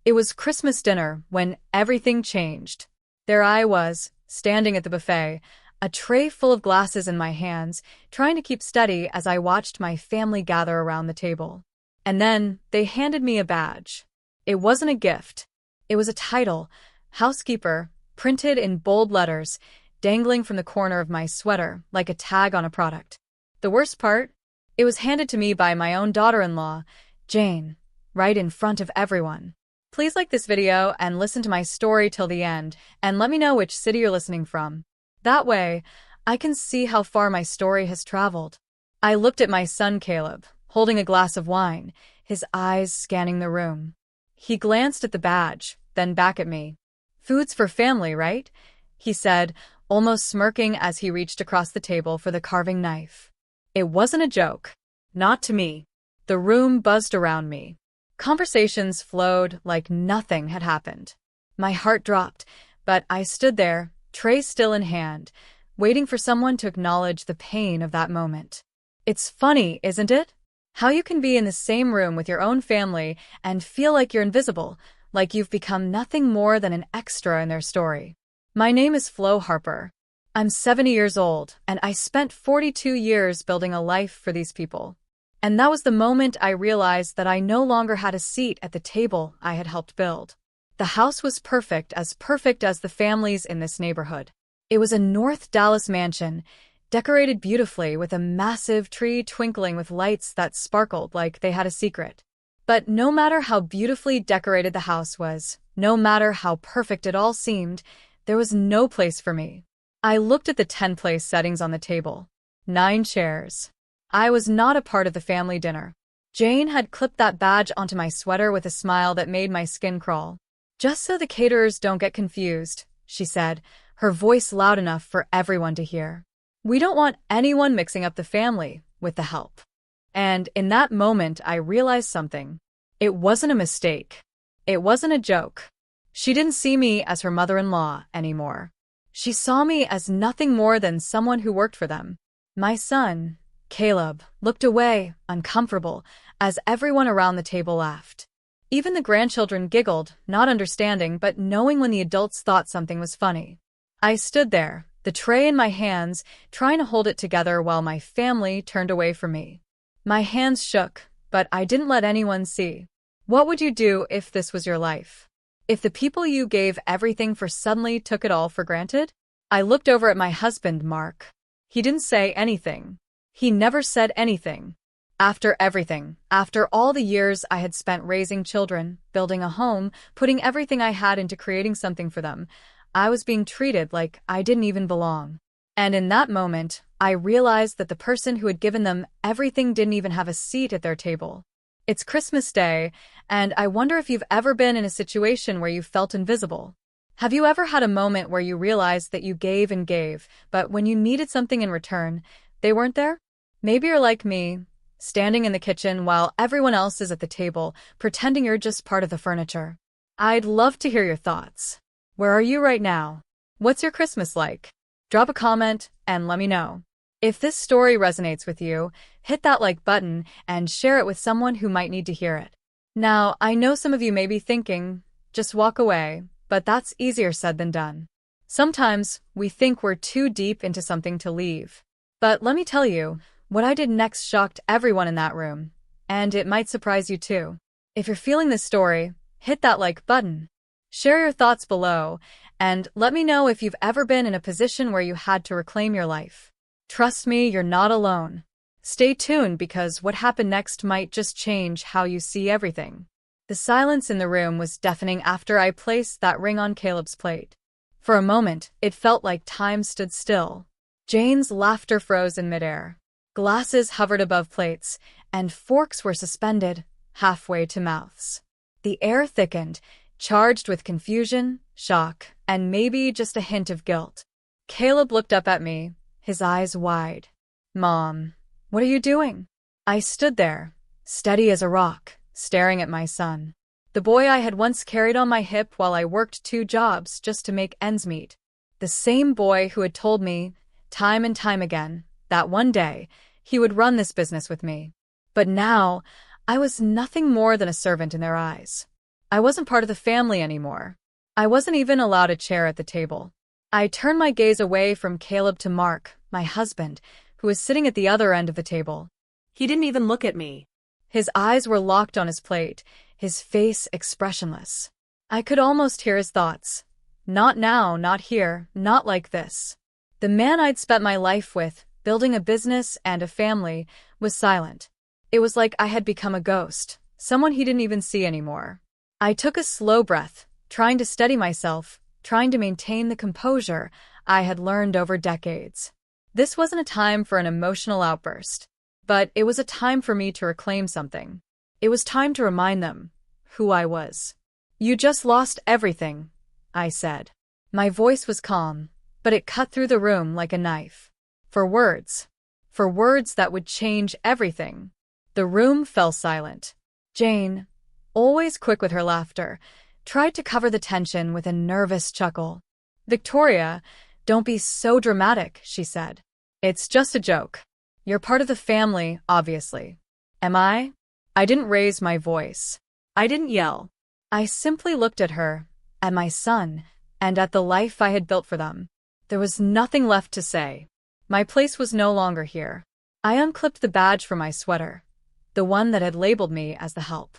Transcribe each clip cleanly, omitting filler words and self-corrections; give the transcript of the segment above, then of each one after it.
It was Christmas dinner when everything changed. There I was, standing at the buffet, a tray full of glasses in my hands, trying to keep steady as I watched my family gather around the table. And then they handed me a badge. It wasn't a gift. It was a title, Housekeeper, printed in bold letters, dangling from the corner of my sweater like a tag on a product. The worst part? It was handed to me by my own daughter-in-law, Jane, right in front of everyone. Please like this video and listen to my story till the end, and let me know which city you're listening from. That way, I can see how far my story has traveled. I looked at my son Caleb, holding a glass of wine, his eyes scanning the room. He glanced at the badge, then back at me. "Food's for family, right?" he said, almost smirking as he reached across the table for the carving knife. It wasn't a joke. Not to me. The room buzzed around me. Conversations flowed like nothing had happened. My heart dropped, but I stood there, tray still in hand, waiting for someone to acknowledge the pain of that moment. It's funny, isn't it? How you can be in the same room with your own family and feel like you're invisible, like you've become nothing more than an extra in their story. My name is Flo Harper. I'm 70 years old, and I spent 42 years building a life for these people. And that was the moment I realized that I no longer had a seat at the table I had helped build. The house was perfect as the families in this neighborhood. It was a North Dallas mansion, decorated beautifully with a massive tree twinkling with lights that sparkled like they had a secret. But no matter how beautifully decorated the house was, no matter how perfect it all seemed, there was no place for me. I looked at the 10-place settings on the table. 9 chairs. I was not a part of the family dinner. Jane had clipped that badge onto my sweater with a smile that made my skin crawl. "Just so the caterers don't get confused," she said, her voice loud enough for everyone to hear. "We don't want anyone mixing up the family with the help." And in that moment, I realized something. It wasn't a mistake. It wasn't a joke. She didn't see me as her mother-in-law anymore. She saw me as nothing more than someone who worked for them. My son, Caleb, looked away, uncomfortable, as everyone around the table laughed. Even the grandchildren giggled, not understanding but knowing when the adults thought something was funny. I stood there, the tray in my hands, trying to hold it together while my family turned away from me. My hands shook, but I didn't let anyone see. What would you do if this was your life? If the people you gave everything for suddenly took it all for granted? I looked over at my husband, Mark. He didn't say anything. He never said anything. After everything, after all the years I had spent raising children, building a home, putting everything I had into creating something for them, I was being treated like I didn't even belong. And in that moment, I realized that the person who had given them everything didn't even have a seat at their table. It's Christmas Day, and I wonder if you've ever been in a situation where you felt invisible. Have you ever had a moment where you realized that you gave and gave, but when you needed something in return, they weren't there? Maybe you're like me, standing in the kitchen while everyone else is at the table, pretending you're just part of the furniture. I'd love to hear your thoughts. Where are you right now? What's your Christmas like? Drop a comment and let me know. If this story resonates with you, hit that like button and share it with someone who might need to hear it. Now, I know some of you may be thinking, just walk away, but that's easier said than done. Sometimes we think we're too deep into something to leave. But let me tell you, what I did next shocked everyone in that room, and it might surprise you too. If you're feeling this story, hit that like button. Share your thoughts below, and let me know if you've ever been in a position where you had to reclaim your life. Trust me, you're not alone. Stay tuned because what happened next might just change how you see everything. The silence in the room was deafening after I placed that ring on Caleb's plate. For a moment, it felt like time stood still. Jane's laughter froze in midair. Glasses hovered above plates, and forks were suspended, halfway to mouths. The air thickened, charged with confusion, shock, and maybe just a hint of guilt. Caleb looked up at me, his eyes wide. "Mom, what are you doing?" I stood there, steady as a rock, staring at my son. The boy I had once carried on my hip while I worked 2 jobs just to make ends meet. The same boy who had told me, time and time again, that one day he would run this business with me. But now, I was nothing more than a servant in their eyes. I wasn't part of the family anymore. I wasn't even allowed a chair at the table. I turned my gaze away from Caleb to Mark, my husband, who was sitting at the other end of the table. He didn't even look at me. His eyes were locked on his plate, his face expressionless. I could almost hear his thoughts. Not now, not here, not like this. The man I'd spent my life with, building a business and a family, was silent. It was like I had become a ghost, someone he didn't even see anymore. I took a slow breath, trying to steady myself, trying to maintain the composure I had learned over decades. This wasn't a time for an emotional outburst, but it was a time for me to reclaim something. It was time to remind them who I was. "You just lost everything," I said. My voice was calm, but it cut through the room like a knife. For words that would change everything. The room fell silent. Jane, always quick with her laughter, tried to cover the tension with a nervous chuckle. "Victoria, don't be so dramatic," she said. "It's just a joke. You're part of the family, obviously." "Am I?" I didn't raise my voice. I didn't yell. I simply looked at her, at my son, and at the life I had built for them. There was nothing left to say. My place was no longer here. I unclipped the badge from my sweater, the one that had labeled me as the help.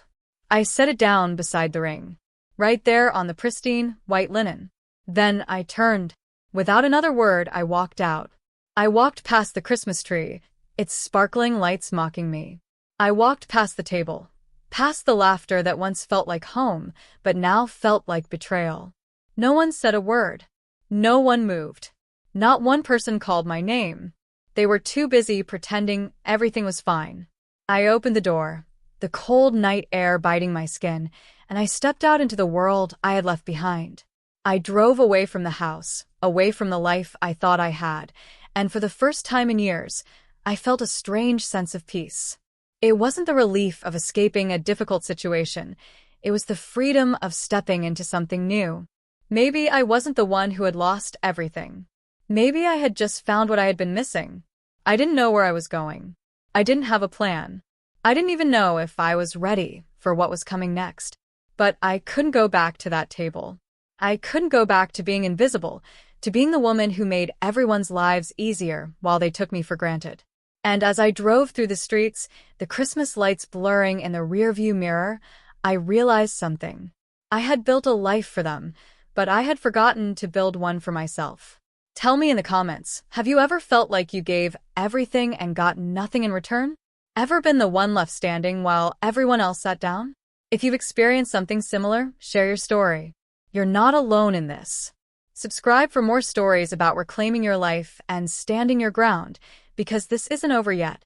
I set it down beside the ring, right there on the pristine, white linen. Then I turned. Without another word, I walked out. I walked past the Christmas tree, its sparkling lights mocking me. I walked past the table, past the laughter that once felt like home, but now felt like betrayal. No one said a word. No one moved. Not one person called my name. They were too busy pretending everything was fine. I opened the door, the cold night air biting my skin, and I stepped out into the world I had left behind. I drove away from the house, away from the life I thought I had, and for the first time in years, I felt a strange sense of peace. It wasn't the relief of escaping a difficult situation. It was the freedom of stepping into something new. Maybe I wasn't the one who had lost everything. Maybe I had just found what I had been missing. I didn't know where I was going. I didn't have a plan. I didn't even know if I was ready for what was coming next. But I couldn't go back to that table. I couldn't go back to being invisible, to being the woman who made everyone's lives easier while they took me for granted. And as I drove through the streets, the Christmas lights blurring in the rearview mirror, I realized something. I had built a life for them, but I had forgotten to build one for myself. Tell me in the comments, have you ever felt like you gave everything and got nothing in return? Ever been the one left standing while everyone else sat down? If you've experienced something similar, share your story. You're not alone in this. Subscribe for more stories about reclaiming your life and standing your ground, because this isn't over yet.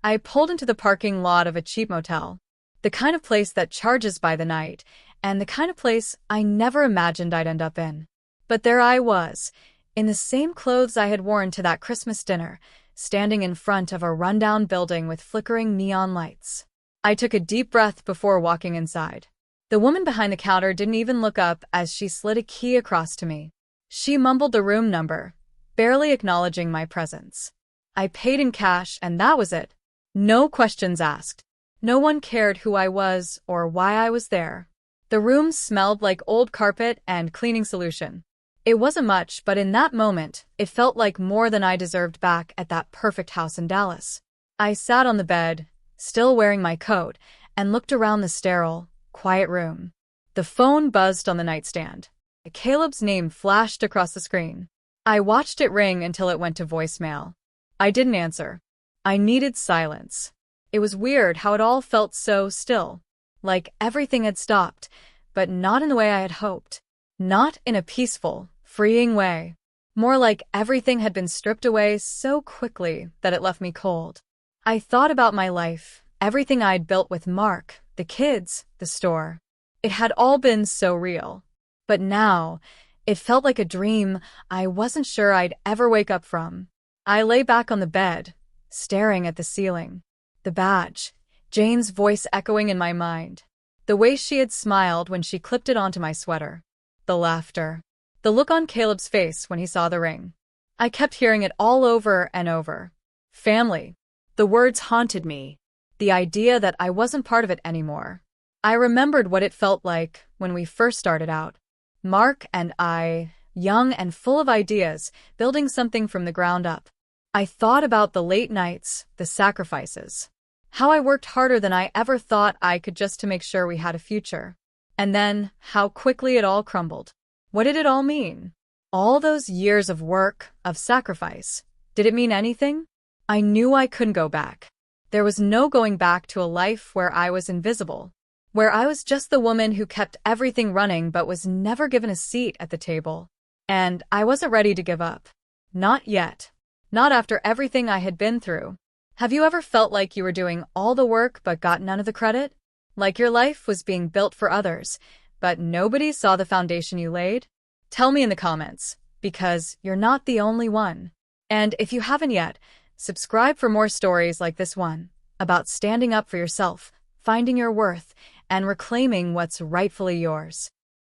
I pulled into the parking lot of a cheap motel, the kind of place that charges by the night, and the kind of place I never imagined I'd end up in. But there I was, in the same clothes I had worn to that Christmas dinner, standing in front of a rundown building with flickering neon lights. I took a deep breath before walking inside. The woman behind the counter didn't even look up as she slid a key across to me. She mumbled the room number, barely acknowledging my presence. I paid in cash, and that was it. No questions asked. No one cared who I was or why I was there. The room smelled like old carpet and cleaning solution. It wasn't much, but in that moment, it felt like more than I deserved back at that perfect house in Dallas. I sat on the bed, still wearing my coat, and looked around the sterile, quiet room. The phone buzzed on the nightstand. Caleb's name flashed across the screen. I watched it ring until it went to voicemail. I didn't answer. I needed silence. It was weird how it all felt so still. Like everything had stopped, but not in the way I had hoped. Not in a peaceful, freeing way. More like everything had been stripped away so quickly that it left me cold. I thought about my life, everything I'd built with Mark, the kids, the store. It had all been so real. But now, it felt like a dream I wasn't sure I'd ever wake up from. I lay back on the bed, staring at the ceiling. The badge, Jane's voice echoing in my mind. The way she had smiled when she clipped it onto my sweater. The laughter. The look on Caleb's face when he saw the ring. I kept hearing it all over and over. Family. The words haunted me. The idea that I wasn't part of it anymore. I remembered what it felt like when we first started out. Mark and I, young and full of ideas, building something from the ground up. I thought about the late nights, the sacrifices. How I worked harder than I ever thought I could just to make sure we had a future. And then, how quickly it all crumbled. What did it all mean? All those years of work, of sacrifice. Did it mean anything? I knew I couldn't go back. There was no going back to a life where I was invisible. Where I was just the woman who kept everything running but was never given a seat at the table. And I wasn't ready to give up. Not yet. Not after everything I had been through. Have you ever felt like you were doing all the work but got none of the credit? Like your life was being built for others, but nobody saw the foundation you laid? Tell me in the comments, because you're not the only one. And if you haven't yet, subscribe for more stories like this one, about standing up for yourself, finding your worth, and reclaiming what's rightfully yours.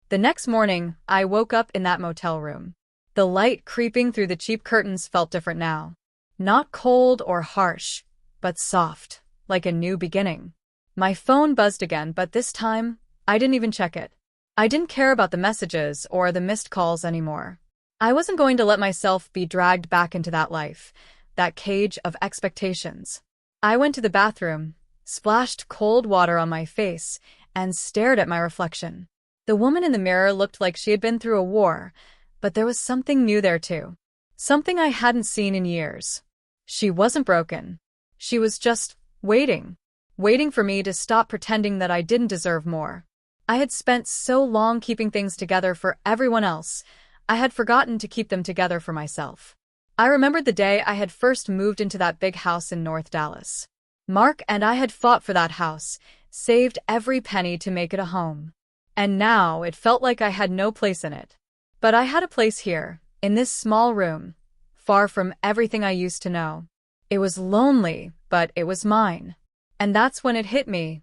The next morning, I woke up in that motel room. The light creeping through the cheap curtains felt different now. Not cold or harsh, but soft, like a new beginning. My phone buzzed again, but this time, I didn't even check it. I didn't care about the messages or the missed calls anymore. I wasn't going to let myself be dragged back into that life, that cage of expectations. I went to the bathroom, splashed cold water on my face, and stared at my reflection. The woman in the mirror looked like she had been through a war, but there was something new there too. Something I hadn't seen in years. She wasn't broken. She was just waiting. Waiting for me to stop pretending that I didn't deserve more. I had spent so long keeping things together for everyone else, I had forgotten to keep them together for myself. I remembered the day I had first moved into that big house in North Dallas. Mark and I had fought for that house, saved every penny to make it a home. And now it felt like I had no place in it. But I had a place here, in this small room, far from everything I used to know. It was lonely, but it was mine. And that's when it hit me.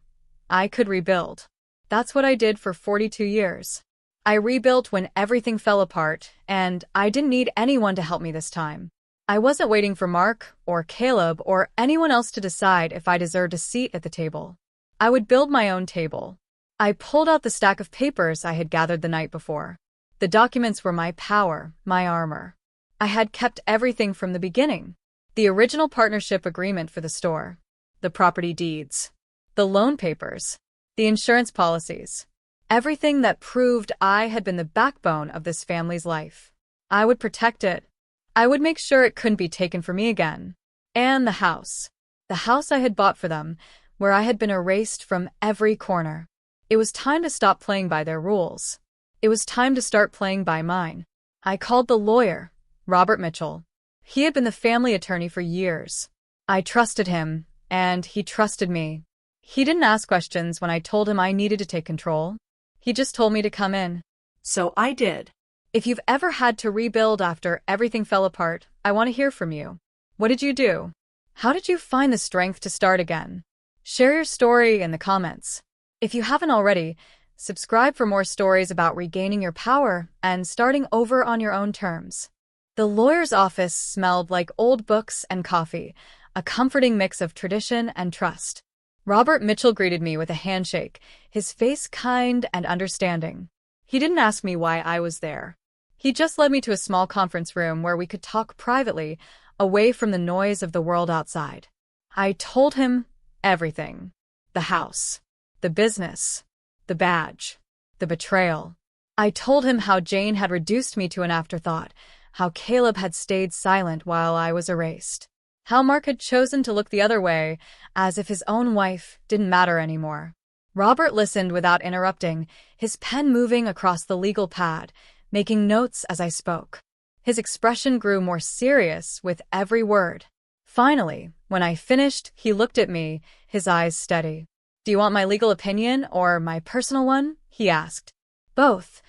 I could rebuild. That's what I did for 42 years. I rebuilt when everything fell apart, and I didn't need anyone to help me this time. I wasn't waiting for Mark, or Caleb, or anyone else to decide if I deserved a seat at the table. I would build my own table. I pulled out the stack of papers I had gathered the night before. The documents were my power, my armor. I had kept everything from the beginning. The original partnership agreement for the store. The property deeds. The loan papers. The insurance policies. Everything that proved I had been the backbone of this family's life. I would protect it. I would make sure it couldn't be taken from me again. And the house. The house I had bought for them, where I had been erased from every corner. It was time to stop playing by their rules. It was time to start playing by mine. I called the lawyer, Robert Mitchell. He had been the family attorney for years. I trusted him, and he trusted me. He didn't ask questions when I told him I needed to take control. He just told me to come in. So I did. If you've ever had to rebuild after everything fell apart, I want to hear from you. What did you do? How did you find the strength to start again? Share your story in the comments. If you haven't already, subscribe for more stories about regaining your power and starting over on your own terms. The lawyer's office smelled like old books and coffee, a comforting mix of tradition and trust. Robert Mitchell greeted me with a handshake, his face kind and understanding. He didn't ask me why I was there. He just led me to a small conference room where we could talk privately, away from the noise of the world outside. I told him everything. The house. The business. The badge. The betrayal. I told him how Jane had reduced me to an afterthought, how Caleb had stayed silent while I was erased. How Mark had chosen to look the other way, as if his own wife didn't matter anymore. Robert listened without interrupting, his pen moving across the legal pad, making notes as I spoke. His expression grew more serious with every word. Finally, when I finished, he looked at me, his eyes steady. "Do you want my legal opinion or my personal one?" he asked. "Both,"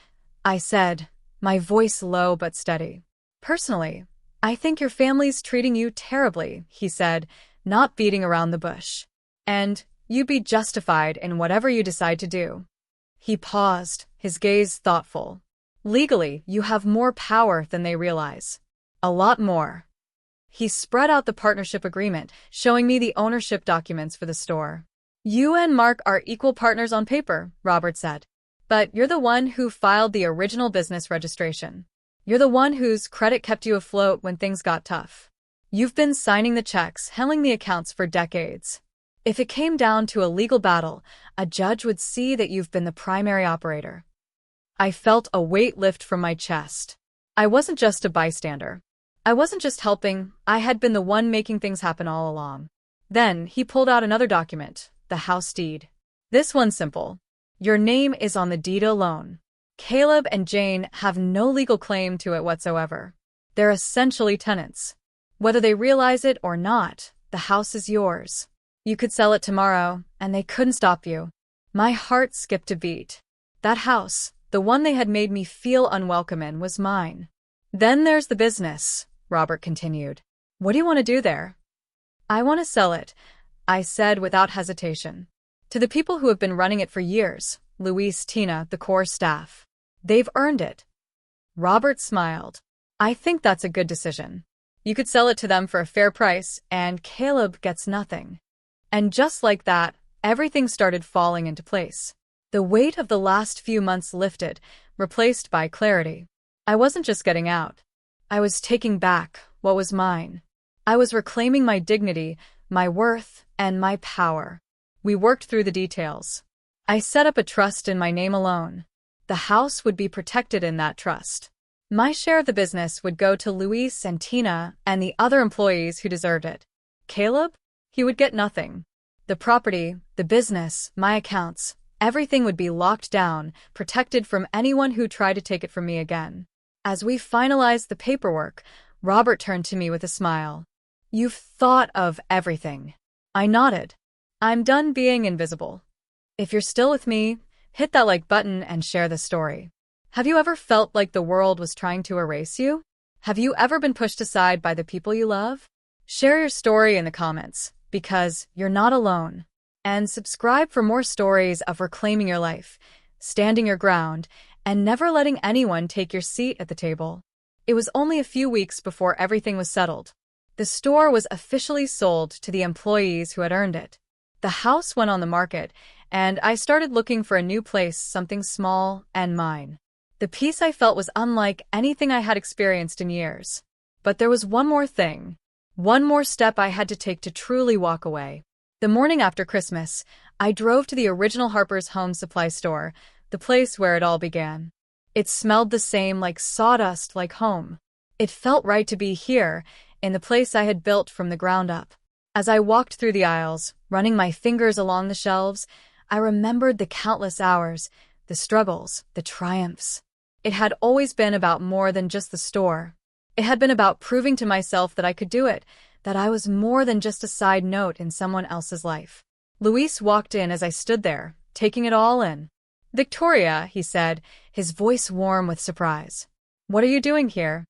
I said, my voice low but steady. "Personally, I think your family's treating you terribly," he said, not beating around the bush. "And you'd be justified in whatever you decide to do." He paused, his gaze thoughtful. "Legally, you have more power than they realize. A lot more." He spread out the partnership agreement, showing me the ownership documents for the store. You and Mark are equal partners on paper, Robert said. But you're the one who filed the original business registration. You're the one whose credit kept you afloat when things got tough. You've been signing the checks, handling the accounts for decades. If it came down to a legal battle, a judge would see that you've been the primary operator. I felt a weight lift from my chest. I wasn't just a bystander. I wasn't just helping, I had been the one making things happen all along. Then he pulled out another document, the house deed. This one's simple. Your name is on the deed alone. Caleb and Jane have no legal claim to it whatsoever. They're essentially tenants. Whether they realize it or not, the house is yours. You could sell it tomorrow, and they couldn't stop you. My heart skipped a beat. That house, the one they had made me feel unwelcome in, was mine. Then there's the business, Robert continued. What do you want to do there? I want to sell it, I said without hesitation. To the people who have been running it for years, Luis, Tina, the core staff. They've earned it. Robert smiled. I think that's a good decision. You could sell it to them for a fair price, and Caleb gets nothing. And just like that, everything started falling into place. The weight of the last few months lifted, replaced by clarity. I wasn't just getting out. I was taking back what was mine. I was reclaiming my dignity, my worth, and my power. We worked through the details. I set up a trust in my name alone. The house would be protected in that trust. My share of the business would go to Luis and Tina and the other employees who deserved it. Caleb? He would get nothing. The property, the business, my accounts, everything would be locked down, protected from anyone who tried to take it from me again. As we finalized the paperwork, Robert turned to me with a smile. You've thought of everything. I nodded. I'm done being invisible. If you're still with me, hit that like button and share the story. Have you ever felt like the world was trying to erase you? Have you ever been pushed aside by the people you love? Share your story in the comments, because you're not alone. And subscribe for more stories of reclaiming your life, standing your ground, and never letting anyone take your seat at the table. It was only a few weeks before everything was settled. The store was officially sold to the employees who had earned it. The house went on the market, and I started looking for a new place, something small and mine. The peace I felt was unlike anything I had experienced in years. But there was one more thing. One more step I had to take to truly walk away. The morning after Christmas, I drove to the original Harper's Home Supply store, the place where it all began. It smelled the same, like sawdust, like home. It felt right to be here, in the place I had built from the ground up. As I walked through the aisles, running my fingers along the shelves, I remembered the countless hours, the struggles, the triumphs. It had always been about more than just the store. It had been about proving to myself that I could do it, that I was more than just a side note in someone else's life. Luis walked in as I stood there, taking it all in. Victoria, he said, his voice warm with surprise. What are you doing here?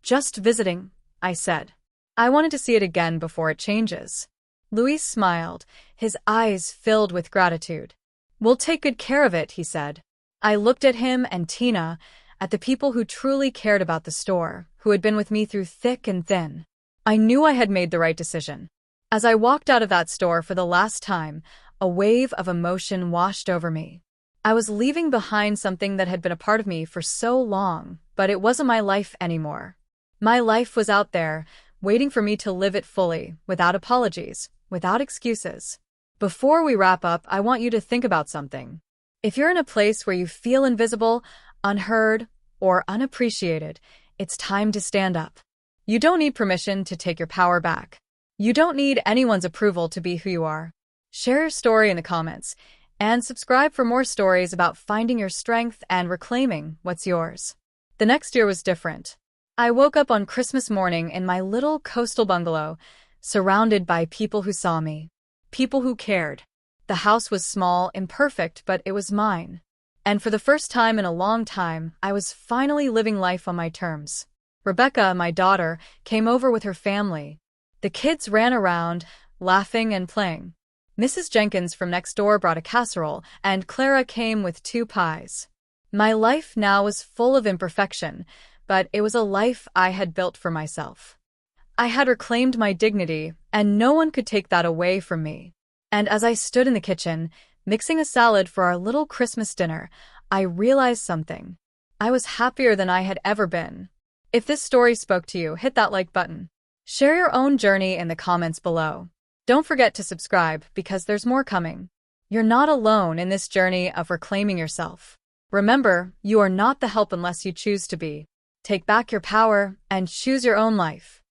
Just visiting, I said. I wanted to see it again before it changes. Luis smiled, his eyes filled with gratitude. We'll take good care of it, he said. I looked at him and Tina, at the people who truly cared about the store, who had been with me through thick and thin. I knew I had made the right decision. As I walked out of that store for the last time, a wave of emotion washed over me. I was leaving behind something that had been a part of me for so long, but it wasn't my life anymore. My life was out there, waiting for me to live it fully, without apologies, without excuses. Before we wrap up, I want you to think about something. If you're in a place where you feel invisible, unheard, or unappreciated, it's time to stand up. You don't need permission to take your power back. You don't need anyone's approval to be who you are. Share your story in the comments, and subscribe for more stories about finding your strength and reclaiming what's yours. The next year was different. I woke up on Christmas morning in my little coastal bungalow, surrounded by people who saw me, people who cared. The house was small, imperfect, but it was mine. And for the first time in a long time, I was finally living life on my terms. Rebecca, my daughter, came over with her family. The kids ran around, laughing and playing. Mrs. Jenkins from next door brought a casserole, and Clara came with 2 pies. My life now was full of imperfection, but it was a life I had built for myself. I had reclaimed my dignity, and no one could take that away from me. And as I stood in the kitchen, mixing a salad for our little Christmas dinner, I realized something. I was happier than I had ever been. If this story spoke to you, hit that like button. Share your own journey in the comments below. Don't forget to subscribe because there's more coming. You're not alone in this journey of reclaiming yourself. Remember, you are not the help unless you choose to be. Take back your power and choose your own life.